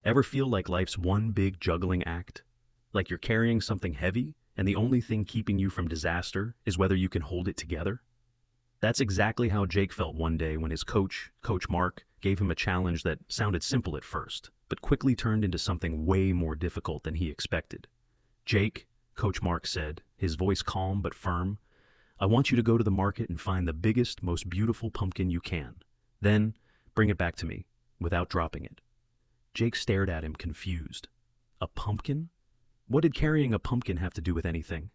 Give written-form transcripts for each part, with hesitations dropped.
Ever feel like life's one big juggling act? Like you're carrying something heavy, and the only thing keeping you from disaster is whether you can hold it together? That's exactly how Jake felt one day when his coach, Coach Mark, gave him a challenge that sounded simple at first, but quickly turned into something way more difficult than he expected. "Jake," Coach Mark said, his voice calm but firm, "I want you to go to the market and find the biggest, most beautiful pumpkin you can. Then, bring it back to me, without dropping it." Jake stared at him, confused. A pumpkin? What did carrying a pumpkin have to do with anything?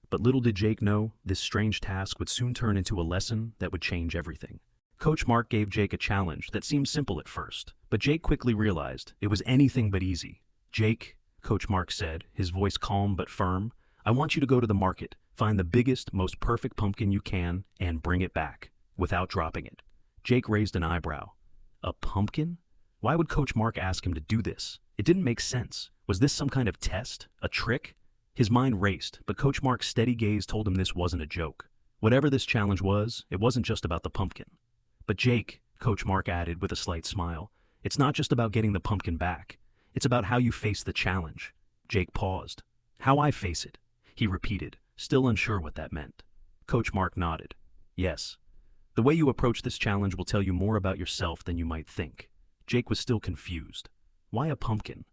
But little did Jake know, this strange task would soon turn into a lesson that would change everything. Coach Mark gave Jake a challenge that seemed simple at first, but Jake quickly realized it was anything but easy. "Jake," Coach Mark said, his voice calm but firm, "I want you to go to the market, find the biggest, most perfect pumpkin you can, and bring it back, without dropping it." Jake raised an eyebrow. A pumpkin? Why would Coach Mark ask him to do this? It didn't make sense. Was this some kind of test? A trick? His mind raced, but Coach Mark's steady gaze told him this wasn't a joke. Whatever this challenge was, it wasn't just about the pumpkin. "But Jake," Coach Mark added with a slight smile, "it's not just about getting the pumpkin back. It's about how you face the challenge." Jake paused. "How I face it," he repeated, still unsure what that meant. Coach Mark nodded. "Yes. The way you approach this challenge will tell you more about yourself than you might think." Jake was still confused. Why a pumpkin?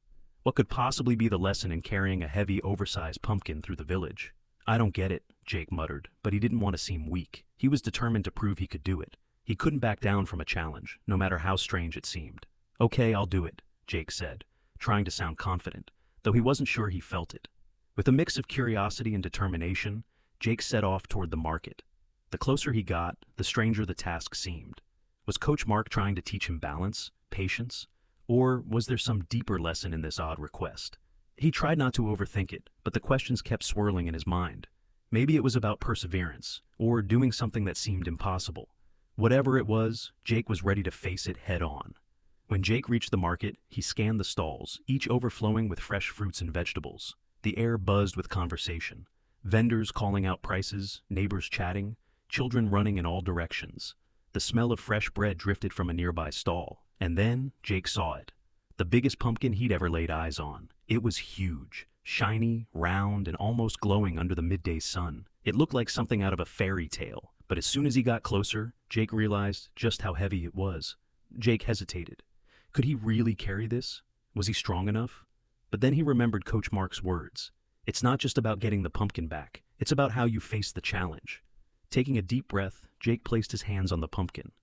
What could possibly be the lesson in carrying a heavy, oversized pumpkin through the village? "I don't get it," Jake muttered, but he didn't want to seem weak. He was determined to prove he could do it. He couldn't back down from a challenge, no matter how strange it seemed. "Okay, I'll do it," Jake said, trying to sound confident, though he wasn't sure he felt it. With a mix of curiosity and determination, Jake set off toward the market. The closer he got, the stranger the task seemed. Was Coach Mark trying to teach him balance, patience? Or was there some deeper lesson in this odd request? He tried not to overthink it, but the questions kept swirling in his mind. Maybe it was about perseverance, or doing something that seemed impossible. Whatever it was, Jake was ready to face it head on. When Jake reached the market, he scanned the stalls, each overflowing with fresh fruits and vegetables. The air buzzed with conversation. Vendors calling out prices, neighbors chatting, children running in all directions. The smell of fresh bread drifted from a nearby stall. And then Jake saw it. The biggest pumpkin he'd ever laid eyes on. It was huge, shiny, round, and almost glowing under the midday sun. It looked like something out of a fairy tale, but as soon as he got closer, Jake realized just how heavy it was. Jake hesitated. Could he really carry this? Was he strong enough? But then he remembered Coach Mark's words. It's not just about getting the pumpkin back. It's about how you face the challenge. Taking a deep breath, Jake placed his hands on the pumpkin.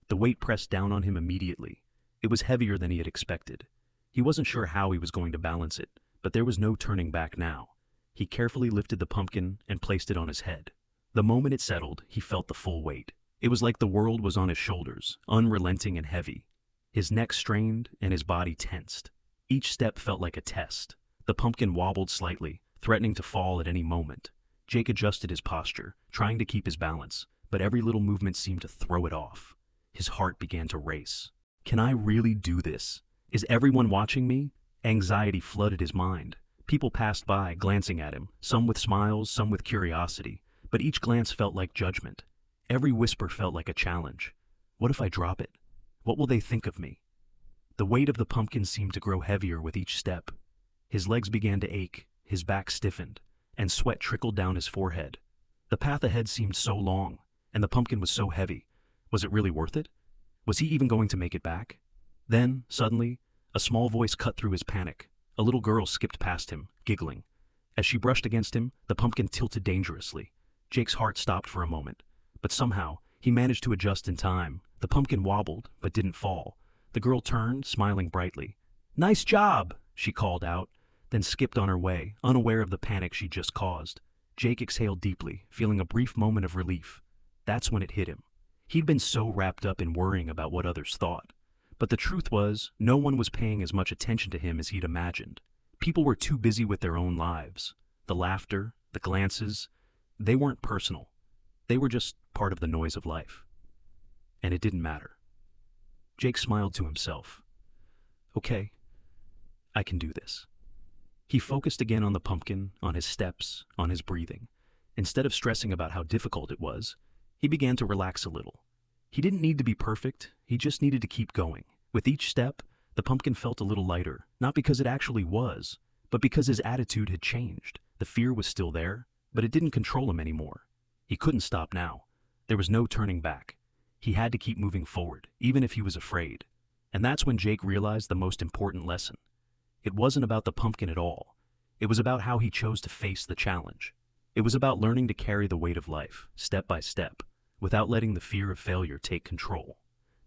The weight pressed down on him immediately. It was heavier than he had expected. He wasn't sure how he was going to balance it, but there was no turning back now. He carefully lifted the pumpkin and placed it on his head. The moment it settled, he felt the full weight. It was like the world was on his shoulders, unrelenting and heavy. His neck strained and his body tensed. Each step felt like a test. The pumpkin wobbled slightly, threatening to fall at any moment. Jake adjusted his posture, trying to keep his balance, but every little movement seemed to throw it off. His heart began to race. Can I really do this? Is everyone watching me? Anxiety flooded his mind. People passed by, glancing at him, some with smiles, some with curiosity, but each glance felt like judgment. Every whisper felt like a challenge. What if I drop it? What will they think of me? The weight of the pumpkin seemed to grow heavier with each step. His legs began to ache, his back stiffened, and sweat trickled down his forehead. The path ahead seemed so long, and the pumpkin was so heavy. Was it really worth it? Was he even going to make it back? Then, suddenly, a small voice cut through his panic. A little girl skipped past him, giggling. As she brushed against him, the pumpkin tilted dangerously. Jake's heart stopped for a moment, but somehow, he managed to adjust in time. The pumpkin wobbled, but didn't fall. The girl turned, smiling brightly. "Nice job," she called out, then skipped on her way, unaware of the panic she just caused. Jake exhaled deeply, feeling a brief moment of relief. That's when it hit him. He'd been so wrapped up in worrying about what others thought. But the truth was, no one was paying as much attention to him as he'd imagined. People were too busy with their own lives. The laughter, the glances, they weren't personal. They were just part of the noise of life. And it didn't matter. Jake smiled to himself. Okay, I can do this. He focused again on the pumpkin, on his steps, on his breathing. Instead of stressing about how difficult it was, he began to relax a little. He didn't need to be perfect, he just needed to keep going. With each step, The pumpkin felt a little lighter, not because it actually was, but because his attitude had changed. The fear was still there, but it didn't control him anymore. He couldn't stop now. There was no turning back. He had to keep moving forward, even if he was afraid. And that's when Jake realized the most important lesson. It wasn't about the pumpkin at all. It was about how he chose to face the challenge. It was about learning to carry the weight of life, step by step, without letting the fear of failure take control.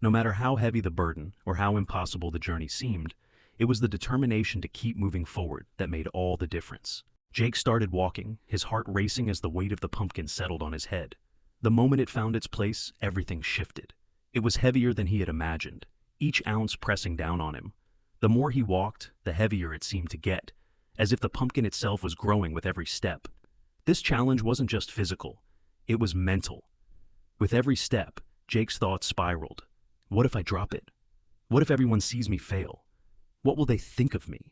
No matter how heavy the burden or how impossible the journey seemed, it was the determination to keep moving forward that made all the difference. Jake started walking, his heart racing as the weight of the pumpkin settled on his head. The moment it found its place, everything shifted. It was heavier than he had imagined, each ounce pressing down on him. The more he walked, the heavier it seemed to get, as if the pumpkin itself was growing with every step. This challenge wasn't just physical, it was mental. With every step, Jake's thoughts spiraled. What if I drop it? What if everyone sees me fail? What will they think of me?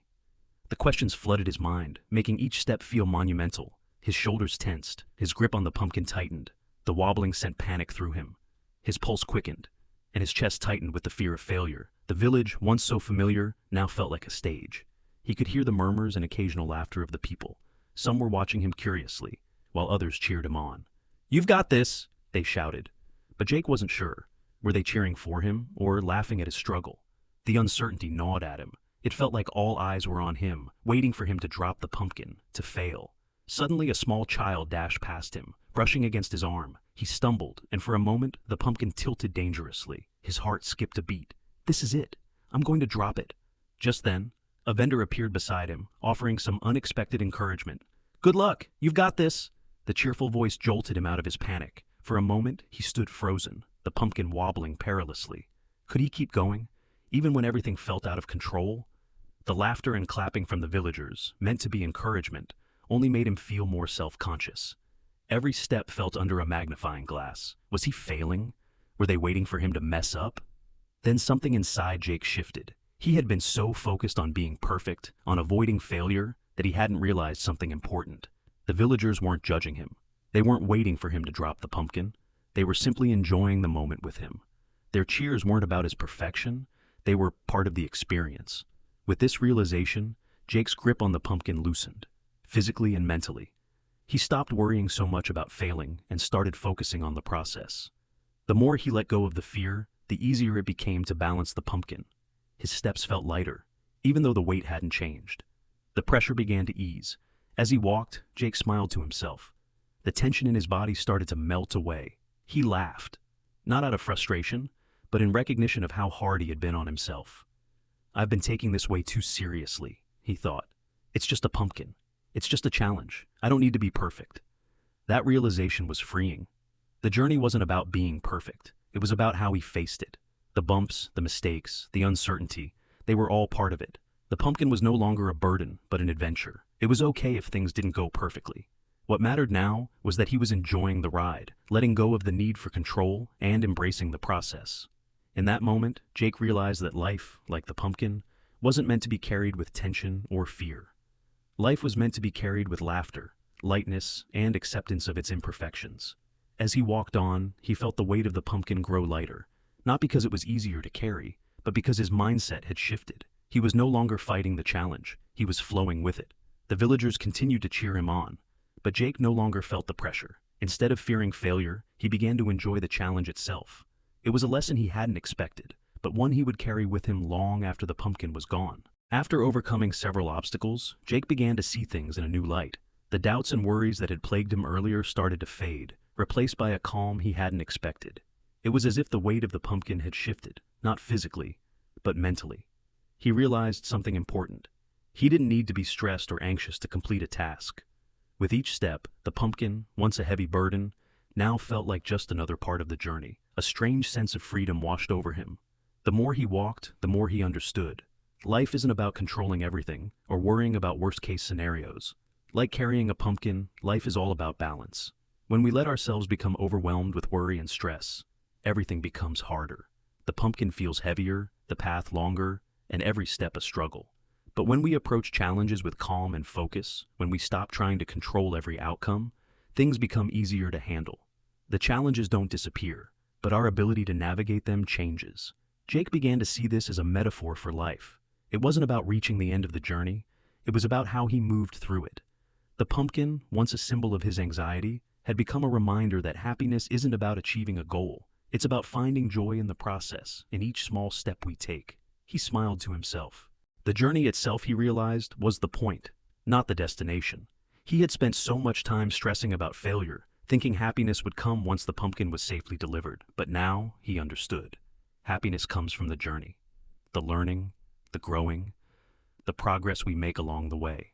The questions flooded his mind, making each step feel monumental. His shoulders tensed, his grip on the pumpkin tightened. The wobbling sent panic through him. His pulse quickened, and his chest tightened with the fear of failure. The village, once so familiar, now felt like a stage. He could hear the murmurs and occasional laughter of the people. Some were watching him curiously, while others cheered him on. "You've got this," they shouted. But Jake wasn't sure. Were they cheering for him or laughing at his struggle? The uncertainty gnawed at him. It felt like all eyes were on him, waiting for him to drop the pumpkin, to fail. Suddenly, a small child dashed past him, brushing against his arm. He stumbled, and for a moment, the pumpkin tilted dangerously. His heart skipped a beat. This is it. I'm going to drop it. Just then, a vendor appeared beside him, offering some unexpected encouragement. "Good luck. You've got this." The cheerful voice jolted him out of his panic. For a moment, he stood frozen, the pumpkin wobbling perilously. Could he keep going, even when everything felt out of control? The laughter and clapping from the villagers, meant to be encouragement, only made him feel more self-conscious. Every step felt under a magnifying glass. Was he failing? Were they waiting for him to mess up? Then something inside Jake shifted. He had been so focused on being perfect, on avoiding failure, that he hadn't realized something important. The villagers weren't judging him. They weren't waiting for him to drop the pumpkin. They were simply enjoying the moment with him. Their cheers weren't about his perfection. They were part of the experience. With this realization, Jake's grip on the pumpkin loosened, physically and mentally. He stopped worrying so much about failing and started focusing on the process. The more he let go of the fear, the easier it became to balance the pumpkin. His steps felt lighter, even though the weight hadn't changed. The pressure began to ease. As he walked, Jake smiled to himself. The tension in his body started to melt away. He laughed, not out of frustration, but in recognition of how hard he had been on himself. "I've been taking this way too seriously," he thought. "It's just a pumpkin. It's just a challenge. I don't need to be perfect." That realization was freeing. The journey wasn't about being perfect. It was about how he faced it. The bumps, the mistakes, the uncertainty, they were all part of it. The pumpkin was no longer a burden, but an adventure. It was okay if things didn't go perfectly. What mattered now was that he was enjoying the ride, letting go of the need for control and embracing the process. In that moment, Jake realized that life, like the pumpkin, wasn't meant to be carried with tension or fear. Life was meant to be carried with laughter, lightness, and acceptance of its imperfections. As he walked on, he felt the weight of the pumpkin grow lighter, not because it was easier to carry, but because his mindset had shifted. He was no longer fighting the challenge, he was flowing with it. The villagers continued to cheer him on, but Jake no longer felt the pressure. Instead of fearing failure, he began to enjoy the challenge itself. It was a lesson he hadn't expected, but one he would carry with him long after the pumpkin was gone. After overcoming several obstacles, Jake began to see things in a new light. The doubts and worries that had plagued him earlier started to fade, replaced by a calm he hadn't expected. It was as if the weight of the pumpkin had shifted, not physically, but mentally. He realized something important. He didn't need to be stressed or anxious to complete a task. With each step, the pumpkin, once a heavy burden, now felt like just another part of the journey. A strange sense of freedom washed over him. The more he walked, the more he understood. Life isn't about controlling everything or worrying about worst-case scenarios. Like carrying a pumpkin, life is all about balance. When we let ourselves become overwhelmed with worry and stress, everything becomes harder. The pumpkin feels heavier, the path longer, and every step a struggle. But when we approach challenges with calm and focus, when we stop trying to control every outcome, things become easier to handle. The challenges don't disappear, but our ability to navigate them changes. Jake began to see this as a metaphor for life. It wasn't about reaching the end of the journey, it was about how he moved through it. The pumpkin, once a symbol of his anxiety, had become a reminder that happiness isn't about achieving a goal. It's about finding joy in the process, in each small step we take. He smiled to himself. The journey itself, he realized, was the point, not the destination. He had spent so much time stressing about failure, thinking happiness would come once the pumpkin was safely delivered. But now he understood. Happiness comes from the journey, the learning, the growing, the progress we make along the way.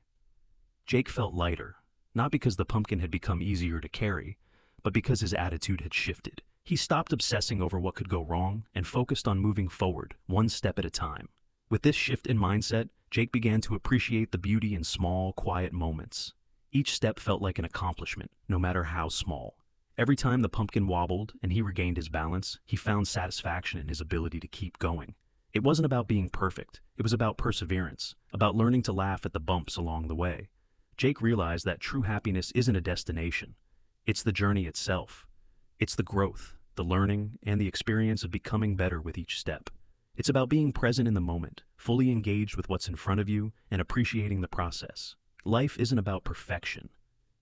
Jake felt lighter, not because the pumpkin had become easier to carry, but because his attitude had shifted. He stopped obsessing over what could go wrong and focused on moving forward, one step at a time. With this shift in mindset, Jake began to appreciate the beauty in small, quiet moments. Each step felt like an accomplishment, no matter how small. Every time the pumpkin wobbled and he regained his balance, he found satisfaction in his ability to keep going. It wasn't about being perfect, it was about perseverance, about learning to laugh at the bumps along the way. Jake realized that true happiness isn't a destination. It's the journey itself. It's the growth, the learning, and the experience of becoming better with each step. It's about being present in the moment, fully engaged with what's in front of you, and appreciating the process. Life isn't about perfection.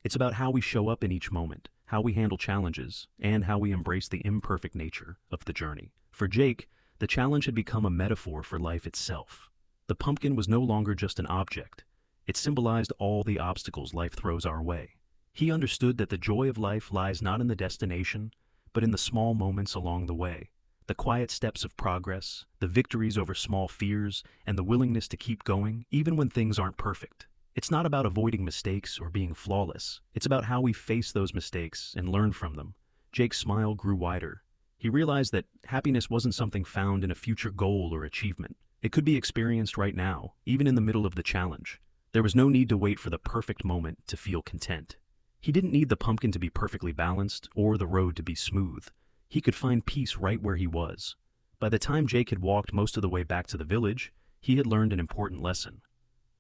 It's about how we show up in each moment, how we handle challenges, and how we embrace the imperfect nature of the journey. For Jake, the challenge had become a metaphor for life itself. The pumpkin was no longer just an object. It symbolized all the obstacles life throws our way. He understood that the joy of life lies not in the destination, but in the small moments along the way. The quiet steps of progress, the victories over small fears, and the willingness to keep going even when things aren't perfect. It's not about avoiding mistakes or being flawless. It's about how we face those mistakes and learn from them. Jake's smile grew wider. He realized that happiness wasn't something found in a future goal or achievement. It could be experienced right now, even in the middle of the challenge. There was no need to wait for the perfect moment to feel content. He didn't need the pumpkin to be perfectly balanced or the road to be smooth. He could find peace right where he was. By the time Jake had walked most of the way back to the village, he had learned an important lesson.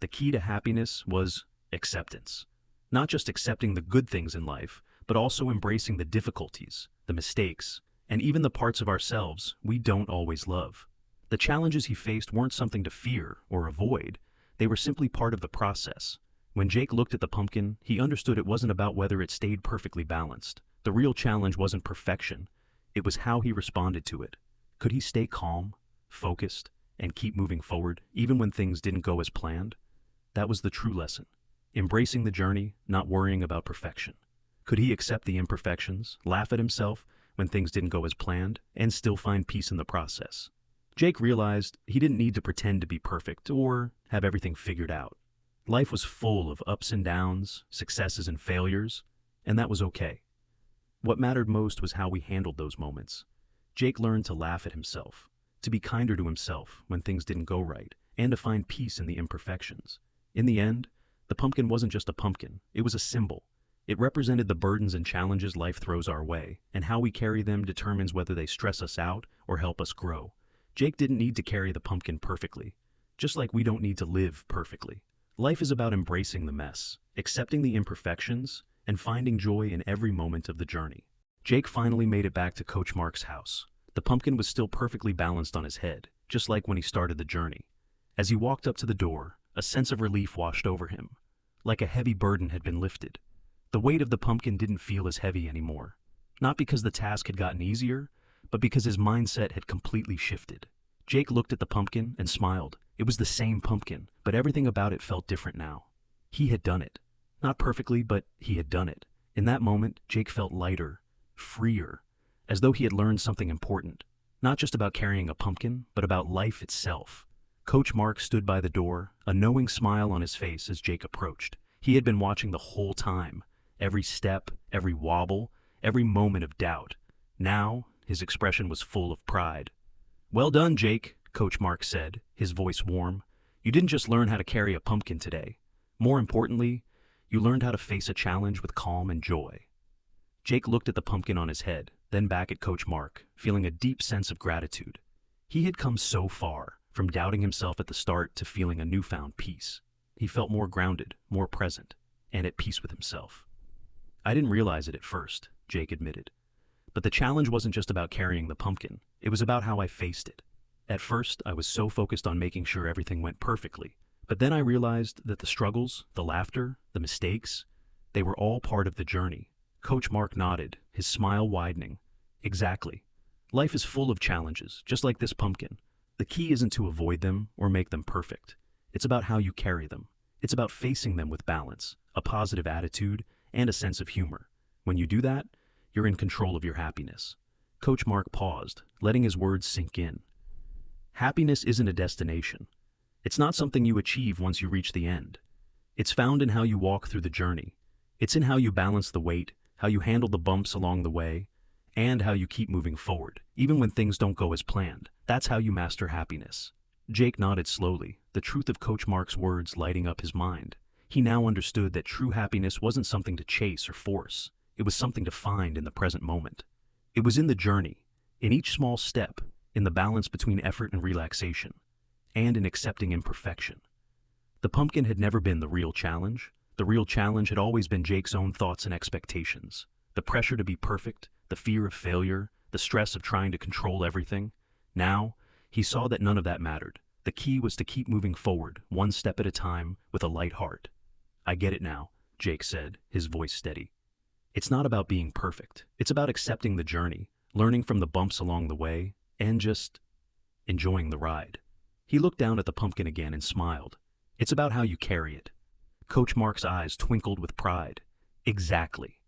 The key to happiness was acceptance. Not just accepting the good things in life, but also embracing the difficulties, the mistakes, and even the parts of ourselves we don't always love. The challenges he faced weren't something to fear or avoid. They were simply part of the process. When Jake looked at the pumpkin, he understood it wasn't about whether it stayed perfectly balanced. The real challenge wasn't perfection. It was how he responded to it. Could he stay calm, focused, and keep moving forward, even when things didn't go as planned? That was the true lesson. Embracing the journey, not worrying about perfection. Could he accept the imperfections, laugh at himself when things didn't go as planned, and still find peace in the process? Jake realized he didn't need to pretend to be perfect or have everything figured out. Life was full of ups and downs, successes and failures, and that was okay. What mattered most was how we handled those moments. Jake learned to laugh at himself, to be kinder to himself when things didn't go right, and to find peace in the imperfections. In the end, the pumpkin wasn't just a pumpkin, it was a symbol. It represented the burdens and challenges life throws our way, and how we carry them determines whether they stress us out or help us grow. Jake didn't need to carry the pumpkin perfectly, just like we don't need to live perfectly. Life is about embracing the mess, accepting the imperfections, and finding joy in every moment of the journey. Jake finally made it back to Coach Mark's house. The pumpkin was still perfectly balanced on his head, just like when he started the journey. As he walked up to the door, a sense of relief washed over him, like a heavy burden had been lifted. The weight of the pumpkin didn't feel as heavy anymore, not because the task had gotten easier, but because his mindset had completely shifted. Jake looked at the pumpkin and smiled. It was the same pumpkin, but everything about it felt different now. He had done it. Not perfectly, but he had done it. In that moment, Jake felt lighter, freer, as though he had learned something important. Not just about carrying a pumpkin, but about life itself. Coach Mark stood by the door, a knowing smile on his face as Jake approached. He had been watching the whole time. Every step, every wobble, every moment of doubt. Now, his expression was full of pride. "Well done, Jake," Coach Mark said, his voice warm. "You didn't just learn how to carry a pumpkin today. More importantly, you learned how to face a challenge with calm and joy." Jake looked at the pumpkin on his head, then back at Coach Mark, feeling a deep sense of gratitude. He had come so far, from doubting himself at the start to feeling a newfound peace. He felt more grounded, more present, and at peace with himself. "I didn't realize it at first," Jake admitted. "But the challenge wasn't just about carrying the pumpkin. It was about how I faced it. At first, I was so focused on making sure everything went perfectly. But then I realized that the struggles, the laughter, the mistakes, they were all part of the journey. Coach Mark nodded, his smile widening. Exactly. Life is full of challenges, just like this pumpkin. The key isn't to avoid them or make them perfect. It's about how you carry them. It's about facing them with balance, a positive attitude, and a sense of humor. When you do that, you're in control of your happiness. Coach Mark paused, letting his words sink in. Happiness isn't a destination. It's not something you achieve once you reach the end. It's found in how you walk through the journey. It's in how you balance the weight, how you handle the bumps along the way, and how you keep moving forward, even when things don't go as planned. That's how you master happiness. Jake nodded slowly, the truth of Coach Mark's words lighting up his mind. He now understood that true happiness wasn't something to chase or force. It was something to find in the present moment. It was in the journey, in each small step, in the balance between effort and relaxation, and in accepting imperfection. The pumpkin had never been the real challenge. The real challenge had always been Jake's own thoughts and expectations. The pressure to be perfect, the fear of failure, the stress of trying to control everything. Now, he saw that none of that mattered. The key was to keep moving forward, one step at a time, with a light heart. I get it now, Jake said, his voice steady. It's not about being perfect. It's about accepting the journey, learning from the bumps along the way, and just enjoying the ride. He looked down at the pumpkin again and smiled. It's about how you carry it. Coach Mark's eyes twinkled with pride. Exactly.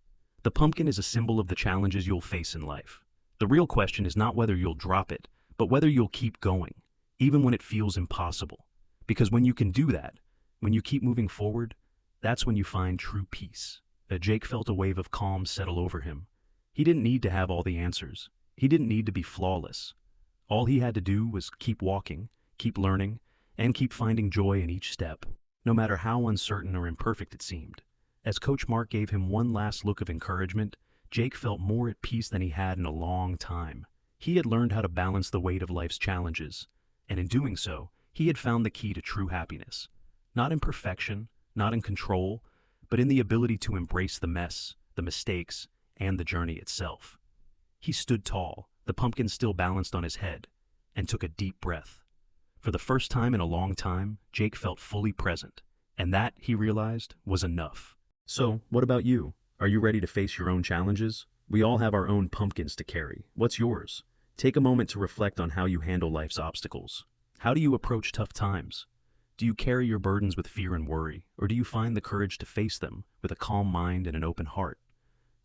The pumpkin is a symbol of the challenges you'll face in life. The real question is not whether you'll drop it, but whether you'll keep going, even when it feels impossible. Because when you can do that, when you keep moving forward, that's when you find true peace. Jake felt a wave of calm settle over him. He didn't need to have all the answers. He didn't need to be flawless. All he had to do was keep walking, keep learning, and keep finding joy in each step, no matter how uncertain or imperfect it seemed. As Coach Mark gave him one last look of encouragement, Jake felt more at peace than he had in a long time. He had learned how to balance the weight of life's challenges, and in doing so, he had found the key to true happiness. Not in perfection, not in control, but in the ability to embrace the mess, the mistakes, and the journey itself. He stood tall, the pumpkin still balanced on his head, and took a deep breath. For the first time in a long time, Jake felt fully present, and that, he realized, was enough. So, what about you? Are you ready to face your own challenges? We all have our own pumpkins to carry. What's yours? Take a moment to reflect on how you handle life's obstacles. How do you approach tough times? Do you carry your burdens with fear and worry, or do you find the courage to face them with a calm mind and an open heart?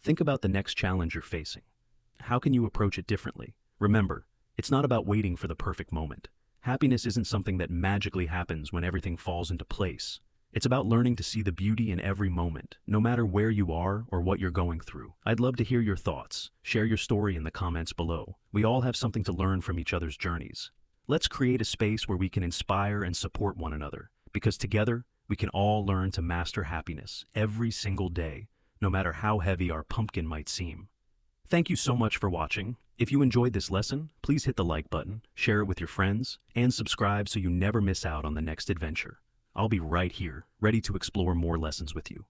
Think about the next challenge you're facing. How can you approach it differently? Remember, it's not about waiting for the perfect moment. Happiness isn't something that magically happens when everything falls into place. It's about learning to see the beauty in every moment, no matter where you are or what you're going through. I'd love to hear your thoughts. Share your story in the comments below. We all have something to learn from each other's journeys. Let's create a space where we can inspire and support one another, because together, we can all learn to master happiness every single day, no matter how heavy our pumpkin might seem. Thank you so much for watching. If you enjoyed this lesson, please hit the like button, share it with your friends, and subscribe so you never miss out on the next adventure. I'll be right here, ready to explore more lessons with you.